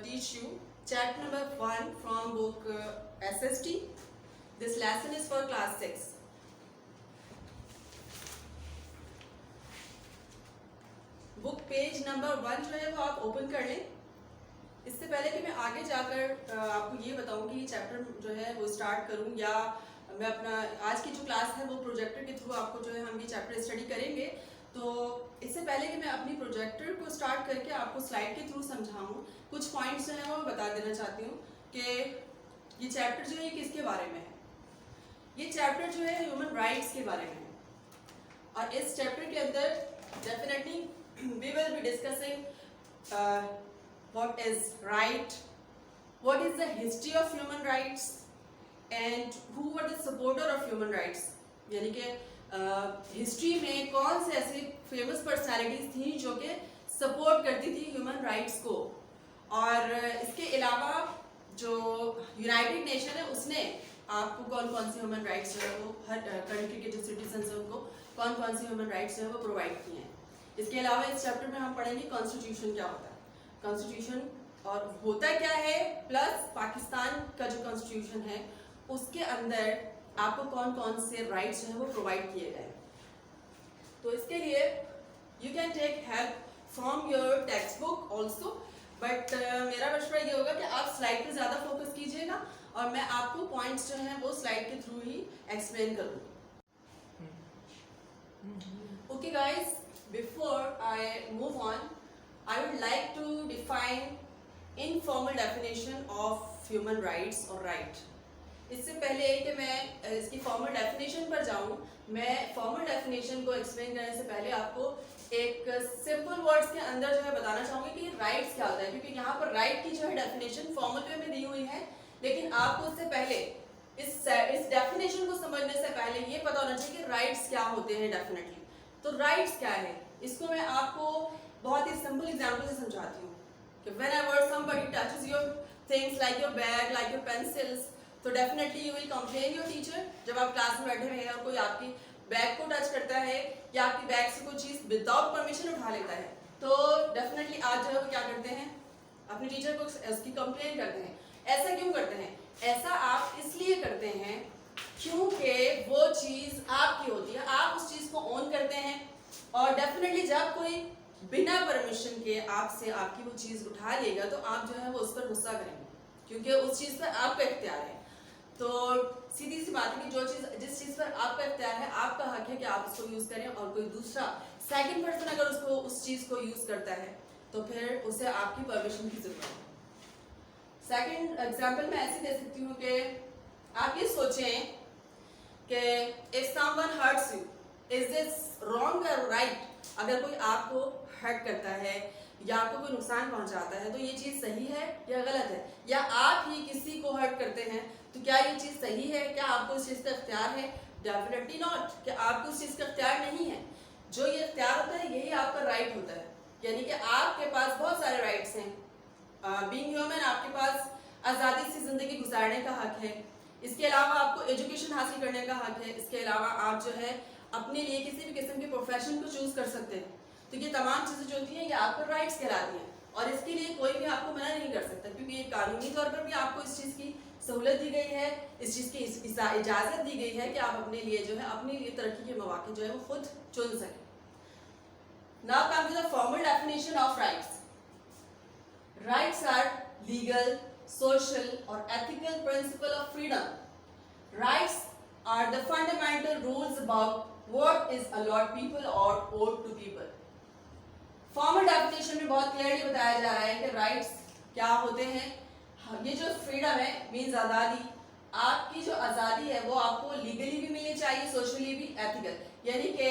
teach you chapter number 1 from book SST. This lesson is for class 6. Book page number 1 जो है वो आप open कर लें। इससे पहले कि मैं आगे जाकर आपको ये बताऊं कि ये चैप्टर जो है वो स्टार्ट करूं या मैं अपना आज की जो क्लास है वो प्रोजेक्टर के थ्रू आपको जो है हम ये चैप्टर स्टडी करेंगे। तो इससे पहले कि मैं अपनी प्रोजेक्टर को स्टार्ट करके आपको स्लाइड के थ्रू समझाऊं, कुछ पॉइंट्स जो है वो बता देना चाहती हूँ कि ये चैप्टर जो है किसके बारे में है। ये चैप्टर जो है ह्यूमन राइट्स के बारे में है और इस चैप्टर के अंदर definitely we will be discussing what is right, what is the history of human rights and who were the supporter of human rights। यानी कि हिस्ट्री में कौन से ऐसे फेमस पर्सनालिटीज थी जो कि सपोर्ट करती थी ह्यूमन राइट्स को। और इसके अलावा जो यूनाइटेड नेशन है उसने आपको कौन कौन सी ह्यूमन राइट्स जो है वो हर कंट्री के जो सिटीजन है उनको कौन कौन सी ह्यूमन राइट्स जो है वो प्रोवाइड की हैं। इसके अलावा इस चैप्टर में हम पढ़ेंगे कॉन्स्टिट्यूशन क्या होता है, कॉन्स्टिट्यूशन और होता क्या है, प्लस पाकिस्तान का जो कॉन्स्टिट्यूशन है उसके अंदर आपको कौन कौन से राइट्स जो है वो प्रोवाइड किए गए। तो इसके लिए you can take help from your textbook also, but मेरा मशवरा ये होगा कि आप स्लाइड पे ज़्यादा फोकस कीजिएगा और मैं आपको पॉइंट्स जो हैं वो स्लाइड के थ्रू ही एक्सप्लेन करूँगी। Okay guys, before I move on, I would like to define informal definition of human rights or right। इससे पहले कि मैं इसकी फॉर्मल डेफिनेशन पर जाऊं, मैं फॉर्मल डेफिनेशन को एक्सप्लेन करने से पहले आपको एक सिंपल वर्ड्स के अंदर जो है बताना चाहूंगी कि राइट्स क्या होता है, क्योंकि यहाँ पर राइट की जो है डेफिनेशन फॉर्मल वे में दी हुई है, लेकिन आपको उससे पहले इस डेफिनेशन को समझने से पहले ये पता होना चाहिए कि राइट्स क्या होते हैं। डेफिनेटली तो राइट्स क्या है, इसको मैं आपको बहुत ही सिंपल एग्जांपल से समझाती हूँ कि whenever somebody touches your things like your bag, like your pencils, तो definitely you will complain your teacher। जब आप क्लास में बैठे हुए हैं और कोई आपकी बैग को टच करता है या आपकी बैग से कोई चीज़ विदाउट परमिशन उठा लेता है, तो डेफिनेटली आप जो है वो क्या करते हैं, अपने टीचर को उसकी कंप्लेन करते हैं। ऐसा क्यों करते हैं? ऐसा आप इसलिए करते हैं क्योंकि वो चीज़ आपकी होती है, आप उस चीज़ को ओन करते हैं और डेफिनेटली जब कोई बिना परमिशन के आपसे आपकी वो चीज़ उठा लेगा तो आप जो है वो उस पर गुस्सा करेंगे, क्योंकि उस चीज़ पर आपका इख्तियार है। तो सीधी सी बात है कि जो चीज़ जिस चीज़ पर आपका इख्तियार है, आपका हक है कि आप उसको यूज़ करें, और कोई दूसरा सेकंड पर्सन अगर उसको उस चीज़ को यूज़ करता है तो फिर उसे आपकी परमिशन की जरूरत है। सेकंड एग्जाम्पल मैं ऐसे दे सकती हूँ कि आप ये सोचें कि if someone hurts you, is this wrong और राइट? अगर कोई आपको हर्ट करता है या आपको कोई नुकसान पहुंचाता है तो ये चीज़ सही है या गलत है? या आप ही किसी को हर्ट करते हैं तो क्या ये चीज़ सही है? क्या आपको इस चीज़ का इख्तियार है? डेफिनेटली नॉट, कि आपको उस चीज़ का इख्तियार नहीं है। जो ये इख्तियार होता है यही आपका राइट होता है, यानी कि आपके पास बहुत सारे राइट्स हैं। बीइंग ह्यूमन आपके पास आज़ादी से ज़िंदगी गुजारने का हक है, इसके अलावा आपको एजुकेशन हासिल करने का हक है, इसके अलावा आप जो है अपने लिए किसी भी किस्म के प्रोफेशन को चूज कर सकते हैं। तो ये तमाम चीज़ें जो होती हैं ये आपको राइट्स कहलाती हैं और इसके लिए कोई भी आपको मना नहीं कर सकता, क्योंकि ये कानूनी तौर पर भी आपको इस चीज़ की सहूलत दी गई है, इस चीज़ की इजाज़त दी गई है कि आप अपने लिए जो है अपने लिए तरक्की के मौके जो है वो खुद चुन सकें। Now come to the formal definition of rights. Rights are legal, social or ethical principle of freedom। Rights are the fundamental rules about what is allowed people or owed to people। Formal definition में बहुत clearly बताया जा रहा है कि rights क्या होते हैं। ये जो फ्रीडम है मीन्स आज़ादी, आपकी जो आज़ादी है वो आपको लीगली भी मिलनी चाहिए, सोशली भी, एथिकल यानी कि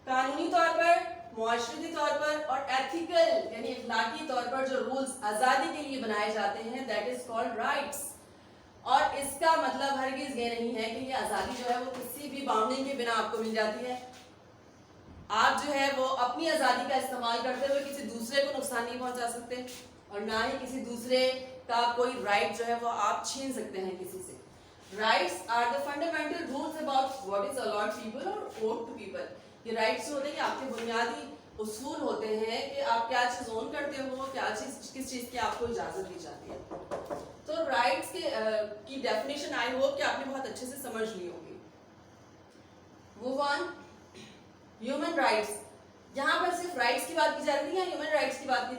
कानूनी तौर पर, मुआशरती तौर पर और एथिकल यानी इखलाकी तौर पर जो रूल्स आज़ादी के लिए बनाए जाते हैं दैट इज कॉल्ड राइट्स। और इसका मतलब हरगिज़ ये नहीं है कि ये आज़ादी जो है वो किसी भी बाउंडिंग के बिना आपको मिल जाती है। आप जो है वो अपनी आज़ादी का इस्तेमाल करते हुए किसी दूसरे को नुकसान नहीं पहुंचा सकते और ना ही किसी दूसरे का कोई राइट जो है वो आप छीन सकते हैं किसी से। Rights are the fundamental rules about what is allowed people or owed to people. ये राइट्स होते हैं आपके बुनियादी उसूल होते हैं कि आप क्या चीज ओन करते हो, क्या चीज किस चीज की आपको इजाजत दी जाती है। तो राइट्स के की डेफिनेशन आई होप कि आपने बहुत अच्छे से समझ ली होगी। Move on, human rights. यहाँ पर सिर्फ राइट्स की बात की जा रही है या ह्यूमन राइट्स की बात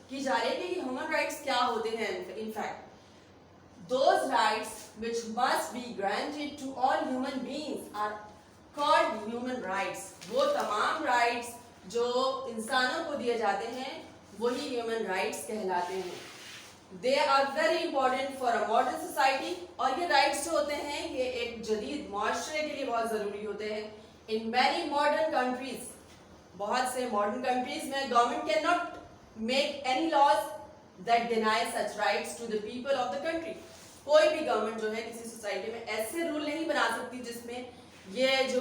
की जा रही है कि ह्यूमन राइट्स क्या होते हैं। In fact those rights which must be granted to all human beings are called human rights। वो तमाम rights जो इंसानों को दिए जाते हैं वही human rights कहलाते हैं। They are very important for a modern society। और ये rights जो होते हैं ये एक जदीद माशरे के लिए बहुत ज़रूरी होते हैं। In many modern countries, बहुत से मॉडर्न कंट्रीज में government cannot make any laws that deny such rights to the people of the country. कोई भी गवर्नमेंट जो है किसी सोसाइटी में ऐसे रूल नहीं बना सकती जिसमें ये जो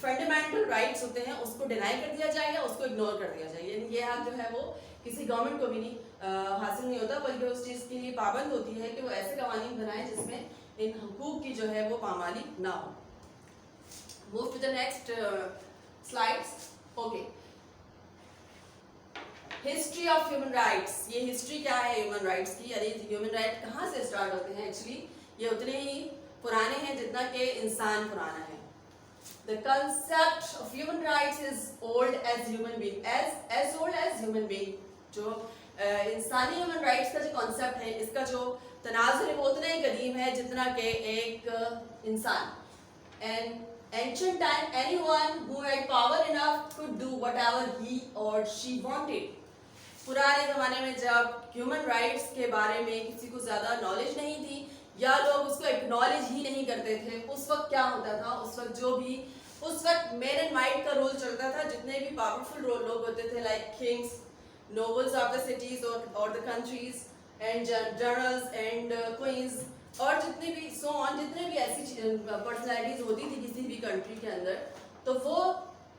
फंडामेंटल राइट्स होते हैं उसको डिनाई कर दिया जाए या उसको इग्नोर कर दिया जाए। यानी ये हक जो है वो किसी गवर्नमेंट को भी नहीं हासिल नहीं होता, बल्कि उस चीज़ के लिए पाबंद होती है कि वो ऐसे कवानीन बनाए जिसमें इन हुकूक की जो है वो पामाली ना हो। Move to the next slides. Okay, history of human rights. ये हिस्ट्री क्या है ह्यूमन राइट्स की, यानी ह्यूमन राइट कहाँ से स्टार्ट होते हैं। एक्चुअली ये उतने ही पुराने हैं जितना कि इंसान पुराना है। The concept of human rights is old as human being, as old as human being. जो इंसानी ह्यूमन राइट्स का जो कॉन्सेप्ट है, इसका जो तनाजुर है वो उतना ही कदीम है जितना कि एक इंसान। And ancient time, anyone who had power enough could do whatever he or she wanted। पुराने ज़माने में जब ह्यूमन राइट्स के बारे में किसी को ज़्यादा नॉलेज नहीं थी या लोग उसको एक्नॉलेज ही नहीं करते थे, उस वक्त क्या होता था, उस वक्त मेन एंड माइट का रोल चलता था। जितने भी पावरफुल लोग होते थे like kings, nobles of the cities और the countries and generals and queens और जितने भी सो ऑन, जितने भी ऐसी पर्सनैलिटीज होती थी किसी भी कंट्री के अंदर, तो वो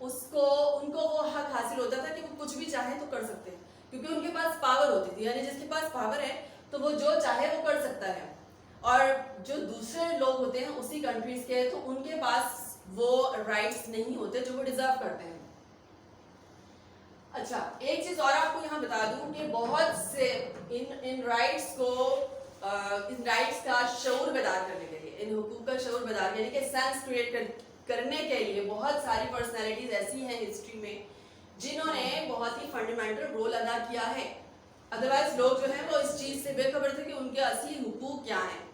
उनको वो हक हासिल होता था कि वो कुछ भी चाहे तो कर सकते हैं, क्योंकि उनके पास पावर होती थी। यानी जिसके पास पावर है तो वो जो चाहे वो कर सकता है। और जो दूसरे लोग होते हैं उसी कंट्रीज के, तो उनके पास वो राइट्स नहीं होते जो वो डिजर्व करते हैं। अच्छा, एक चीज और आपको यहाँ बता दूं कि बहुत से इन राइट्स को इन राइट्स का शऊर बेदार करने के लिए, इन हुकूक का शऊर बेदार यानी कि सेंस क्रिएट करने के लिए बहुत सारी पर्सनैलिटीज ऐसी हैं हिस्ट्री में जिन्होंने बहुत ही फंडामेंटल रोल अदा किया है। अदरवाइज लोग जो हैं वो इस चीज़ से बेखबर थे कि उनके असली हुकूक क्या हैं।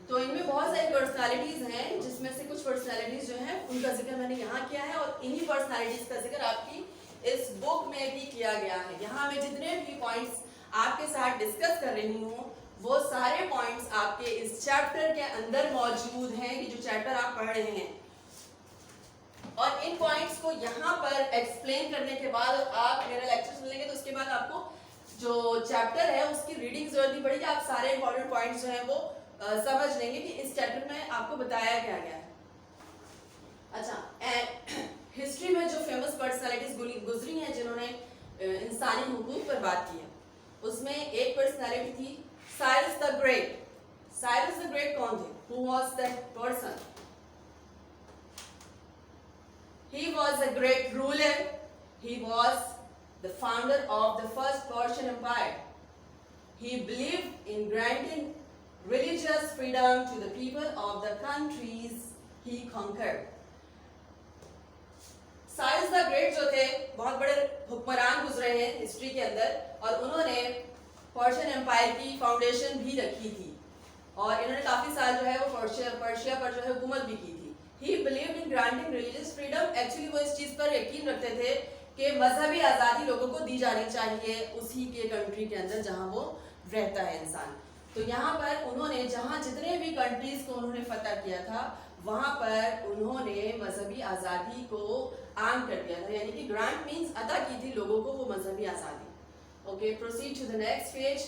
तो इनमें बहुत सारी पर्सनैलिटीज हैं जिसमें से कुछ पर्सनैलिटीज जो हैं उनका जिक्र मैंने यहाँ किया है और इन्हीं पर्सनैलिटीज का जिक्र आपकी इस बुक में भी किया गया है। यहाँ मैं जितने भी पॉइंट्स आपके साथ डिस्कस कर रही हूँ वो सारे पॉइंट्स आपके इस चैप्टर के अंदर मौजूद हैं कि जो चैप्टर आप पढ़ रहे हैं। और इन पॉइंट्स को यहाँ पर एक्सप्लेन करने के बाद आप मेरा लेक्चर सुन लेंगे तो उसके बाद आपको जो चैप्टर है उसकी रीडिंग जरूरत नहीं पड़ेगी। आप सारे इंपॉर्टेंट पॉइंट्स जो हैं वो समझ लेंगे कि इस चैप्टर में आपको बताया क्या गया है। अच्छा, हिस्ट्री में जो फेमस पर्सनैलिटीज गुजरी हैं जिन्होंने इंसानी हुकूक पर बात की है, उसमें एक पर्सनैलिटी थी Cyrus the great. Cyrus the great कौन थे? Who was that person? He was a great ruler. He was the founder of the first Persian Empire. He believed in granting religious freedom to the people of the countries he conquered. Cyrus the great जो थे बहुत बड़े हुक्मरान गुजरे हैं history के अंदर और उन्होंने पर्शियन एम्पायर की फाउंडेशन भी रखी थी और इन्होंने काफी साल जो है वो पर्शिया पर जो है हुकूमत भी की थी। He believed in granting religious freedom। Actually वो इस चीज पर यकीन रखते थे कि मजहबी आज़ादी लोगों को दी जानी चाहिए उसी के कंट्री के अंदर जहां वो रहता है इंसान। तो यहाँ पर उन्होंने जहां जितने भी कंट्रीज को उन्होंने फतह किया था वहां पर उन्होंने मजहबी आज़ादी को आम कर दिया था, यानी कि ग्रांट मीन्स अदा की थी लोगों को वो मजहबी आज़ादी। Okay, proceed to the next page.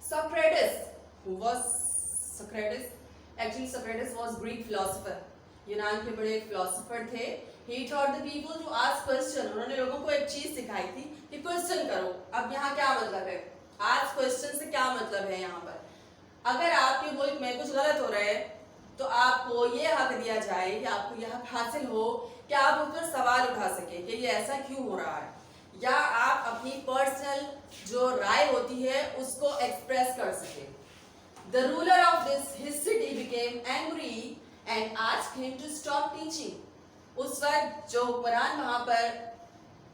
Socrates. Who was Socrates? Actually, Socrates was Greek philosopher. यूनान के बड़े फिलोसोफर थे। He taught the people to ask question। उन्होंने लोगों को एक चीज सिखाई थी कि क्वेश्चन करो। अब यहाँ क्या मतलब है? Ask question से क्या मतलब है यहाँ पर? अगर आपके मुल्क में कुछ गलत हो रहा है तो आपको ये हक दिया जाए कि आपको यह हक हासिल हो कि आप उस पर सवाल उठा सके कि ये ऐसा क्यों हो रहा है, या आप अपनी पर्सनल जो राय होती है उसको एक्सप्रेस कर सके। The ruler of his city became angry and asked him to stop teaching. उस वक्त जो हुक्मरान वहां पर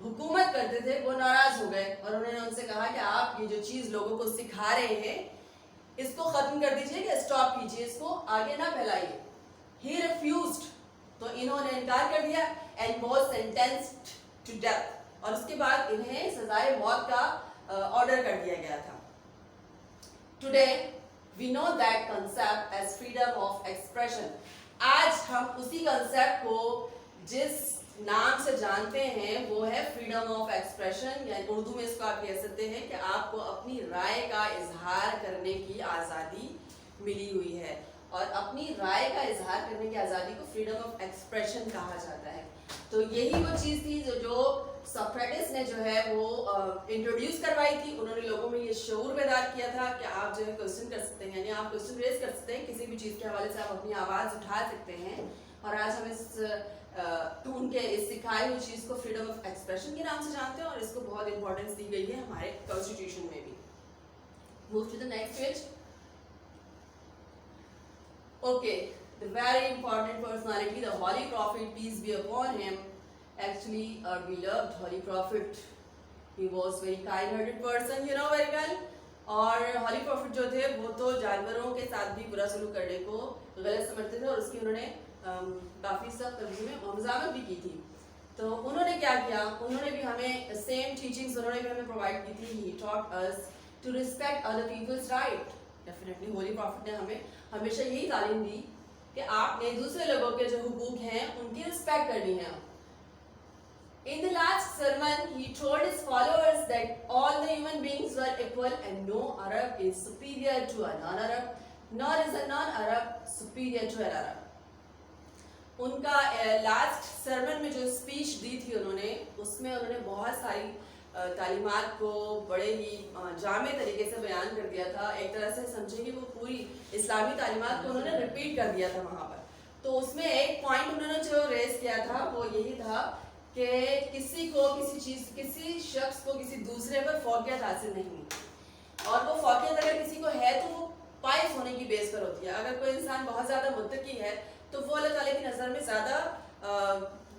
हुकूमत करते थे वो नाराज हो गए और उन्होंने उनसे कहा कि आप ये जो चीज लोगों को सिखा रहे हैं इसको खत्म कर दीजिए, कि स्टॉप कीजिए, इसको आगे ना फैलाइए। He refused, तो इन्होंने इनकार कर दिया and was sentenced to death, और उसके बाद इन्हें सजाए मौत का ऑर्डर कर दिया गया था। Today we know that concept as freedom of expression. आज हम उसी कंसेप्ट को जिस नाम से जानते हैं वो है फ्रीडम ऑफ एक्सप्रेशन, या उर्दू में इसको आप कह सकते हैं कि आपको अपनी राय का इजहार करने की आज़ादी मिली हुई है, और अपनी राय का इजहार करने की आज़ादी को फ्रीडम ऑफ एक्सप्रेशन कहा जाता है। तो यही वो चीज़ थी जो सोक्रेटिस ने जो है वो इंट्रोड्यूस करवाई थी। उन्होंने लोगों में ये शऊर पैदा किया था कि आप जो है क्वेश्चन कर सकते हैं, यानी आप क्वेश्चन रेज कर सकते हैं, किसी भी चीज़ के हवाले से आप अपनी आवाज़ उठा सकते हैं। और आज हम उनके इस सिखाई हुई चीज़ को फ्रीडम ऑफ एक्सप्रेशन के नाम से जानते हैं, और इसको बहुत इंपॉर्टेंस दी गई है हमारे कॉन्स्टिट्यूशन में भी। Move to the next page. Okay, the very important personality, the holy prophet, peace be upon him. Actually, we loved Holy Prophet. He was very kind-hearted person, you know very well. और Holy Prophet जो थे वो तो जानवरों के साथ भी बुरा सलूक करने को गलत समझते थे, और उसकी उन्होंने काफ़ी सख्त तर्जुमे में मज़ामत भी की थी। तो उन्होंने क्या किया, उन्होंने भी हमें सेम टीचिंग्स उन्होंने भी हमें प्रोवाइड की थी। He taught us to respect other people's right. Definitely, Holy Prophet ने हमें हमेशा यही तालीम दी कि आपने दूसरे लोगों के जो हुकूक हैं उनकी रिस्पेक्ट करनी है। In the last sermon, he told his followers that all the human beings were equal and no Arab is superior to a non-Arab, nor is a non-Arab superior to an Arab. उनका last sermon में जो speech दी थी उन्होंने, उसमें उन्होंने बहुत सारी तालीमात को बड़े ही जामे तरीके से बयान कर दिया था। एक तरह से समझे कि वो पूरी इस्लामी तालीमात को उन्होंने रिपीट कर दिया था वहाँ पर। तो उसमें एक पॉइंट उन्होंने जो रेस किया था वो यही था कि किसी को किसी चीज़, किसी शख्स को किसी दूसरे पर फौकियत हासिल नहीं, और वो फौकियत अगर किसी को है तो वो पाइस होने की बेस पर होती है। अगर कोई इंसान बहुत ज़्यादा मुत्तकी है तो वो अल्लाह ताला की नज़र में ज़्यादा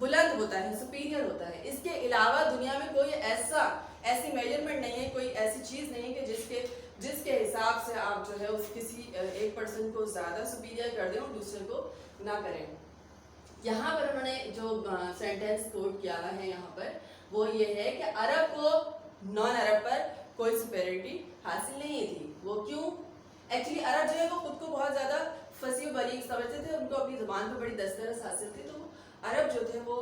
बुलंद होता है, सुपीरियर होता है। इसके अलावा दुनिया में कोई ऐसी मेजरमेंट नहीं है, कोई ऐसी चीज़ नहीं है कि जिसके हिसाब से आप जो है उस किसी एक पर्सन को ज़्यादा सुपीरियर कर दें और दूसरे को ना करें। यहाँ पर उन्होंने जो सेंटेंस कोट किया है यहाँ पर वो ये है कि अरब को नॉन अरब पर कोई सुपेरिटी हासिल नहीं थी। वो क्यों? एक्चुअली अरब जो है वो खुद को बहुत ज़्यादा फसी बरीक समझते थे, उनको अपनी ज़बान पर बड़ी दस्तरस हासिल थी। तो अरब जो थे वो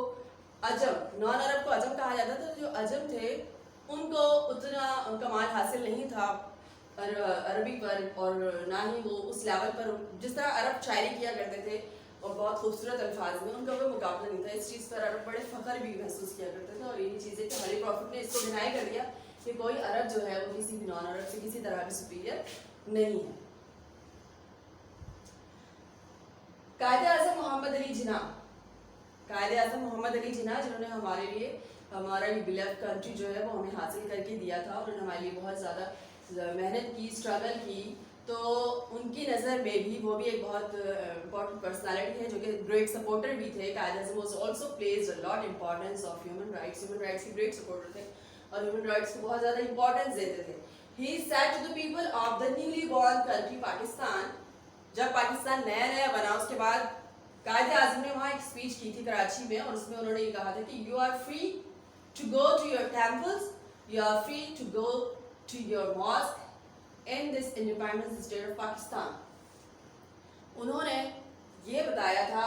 अजम, नॉन अरब को अजम कहा जाता था। जो अजम थे उनको उतना कमाल हासिल नहीं था अरबी पर, और ना ही वो उस लेवल पर जिस तरह अरब शायरी किया करते थे और बहुत खूबसूरत अल्फाज में, उनका कोई मुकाबला नहीं था। इस चीज़ पर अरब बड़े फ़ख्र भी महसूस किया करते थे, और यही चीज़ें कि हॉली प्रॉफिट ने इसको डिनाई कर दिया कि कोई अरब जो है वो किसी भी नॉन अरब से किसी तरह की सुपीरियर नहीं है। कायदे आज़म मोहम्मद अली जिन्ना, कायदे आज़म मोहम्मद अली जिन्ना जिन्होंने हमारे लिए हमारा ये बिलव कंट्री जो है वो हमें हासिल करके दिया था, और उन्होंने हमारे लिए बहुत ज़्यादा मेहनत की, स्ट्रगल की। तो उनकी नज़र में भी वो भी एक बहुत इम्पॉर्टेंट पर्सनालिटी है जो कि ग्रेट सपोर्टर भी थे। Quaid-e Azam was also places a lot importance of human rights के ग्रेट सपोर्टर थे और ह्यूमन राइट्स को बहुत ज़्यादा इंपॉर्टेंस देते थे। He said to the people of the newly born country Pakistan, जब पाकिस्तान नया बना उसके बाद कायदे आज़म ने वहाँ एक स्पीच की थी कराची में, और उसमें उन्होंने ये कहा था कि you are free to go to your temples, you are free to go to your mosque in this independent state of Pakistan। उन्होंने ये बताया था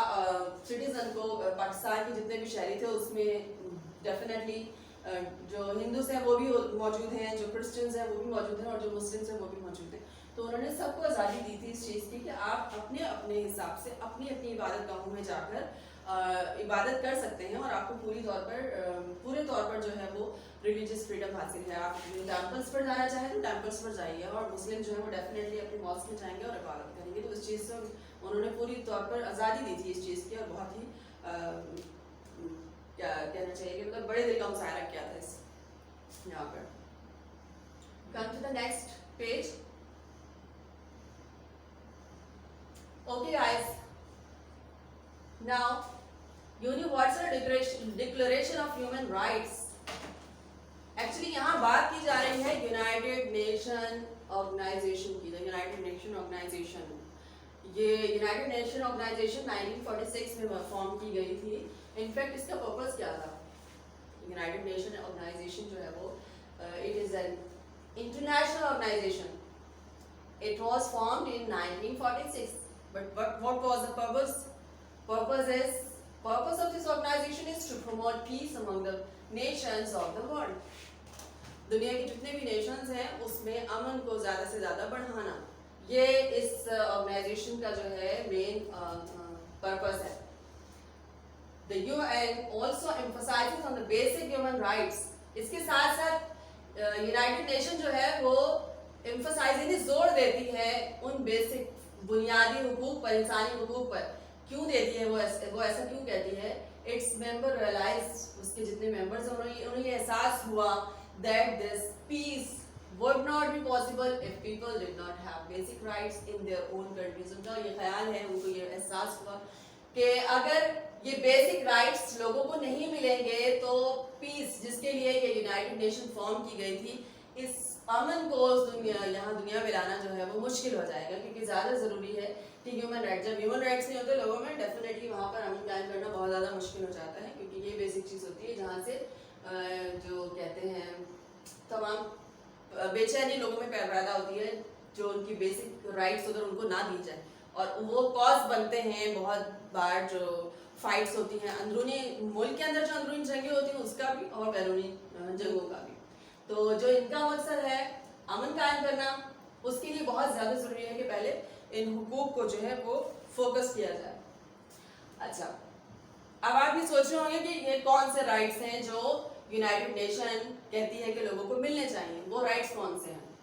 सिटीजन को, पाकिस्तान के जितने भी शहरी थे उसमें डेफिनेटली जो हिंदूज हैं वो भी मौजूद हैं, जो क्रिश्चियंस हैं वो भी मौजूद हैं, और जो मुस्लिम्स हैं वो भी मौजूद हैं। तो उन्होंने सबको आज़ादी दी थी इस चीज़ की कि आप अपने अपने हिसाब से अपनी अपनी इबादत गाहों में जाकर इबादत कर सकते हैं और आपको पूरे तौर पर जो है वो रिलीजियस फ्रीडम हासिल है। आप टेम्पल्स पर जाना चाहें तो टेम्पल्स पर जाइए, और मुस्लिम जो है वो डेफिनेटली अपनी मॉस्क में जाएंगे और इबादत करेंगे। तो इस चीज़ से उन्होंने पूरी तौर पर आज़ादी दी थी इस चीज़ की, और बहुत ही क्या कहना चाहिए कि मतलब बड़े दिल का मुजाहरा किया था इस यहाँ पर। Come to the next page. Okay guys, now Universal Declaration of Human Rights, actually यहाँ बात की जा रही है यूनाइटेड नेशन ऑर्गेनाइजेशन की। यूनाइटेड नेशन ऑर्गेनाइजेशन, ये यूनाइटेड नेशन ऑर्गेनाइजेशन 1946 में फॉर्म की गई थी। इनफैक्ट इसका पर्पस क्या था? यूनाइटेड नेशन ऑर्गेनाइजेशन जो है वो it is an international organization. It was formed in 1946. But what was the purpose? Purpose of this organization is to promote peace among the nations of the world. दुनिया के जितने भी nations हैं उसमें अमन को ज़्यादा से ज़्यादा बढ़ाना, ये इस organization का जो है main purpose है। The UN also emphasizes on the basic human rights. इसके साथ साथ यूनाइटेड नेशन जो है वो एम्फसाइज जोर देती है उन बेसिक बुनियादी हुकूक पर, इंसानी हुकूक पर। क्यों देती है वो ऐसा क्यों कहती है? इट्स मेंबर रियलाइज, उसके जितने मेंबर्स हैं उन्हें एहसास हुआ that this peace would not be possible if people did not have basic rights in their own countries. उनका ये ख्याल है, उनको ये एहसास हुआ कि अगर ये बेसिक राइट्स लोगों को नहीं मिलेंगे तो पीस जिसके लिए ये यूनाइटेड नेशन फॉर्म की गई थी, इस अमन को यहाँ दुनिया में लाना जो है वो मुश्किल हो जाएगा। क्योंकि ज़्यादा ज़रूरी है कि ह्यूमन राइट्स, जब ह्यूमन राइट्स नहीं होते लोगों में, डेफिनेटली वहाँ पर अमन कायम करना बहुत ज़्यादा मुश्किल हो जाता है। क्योंकि ये बेसिक चीज़ होती है जहाँ से जो कहते हैं तमाम बेचैनी लोगों में पैदा होती है, जो उनकी बेसिक राइट्स अगर उनको ना दी जाए, और वो कॉज बनते हैं बहुत बार जो फाइट्स होती हैं अंदरूनी मुल्क के अंदर, जो अंदरूनी जंगें होती हैं उसका भी और बैरूनी जंगों का भी। तो जो इनका मकसद है अमन कायम करना, उसके लिए बहुत ज़्यादा ज़रूरी है कि पहले इन हुकूक को जो है वो फोकस किया जाए। अच्छा, अब आप ये सोच रहे होंगे कि ये कौन से राइट्स हैं जो यूनाइटेड नेशन कहती है कि लोगों को मिलने चाहिए, वो राइट्स कौन से हैं?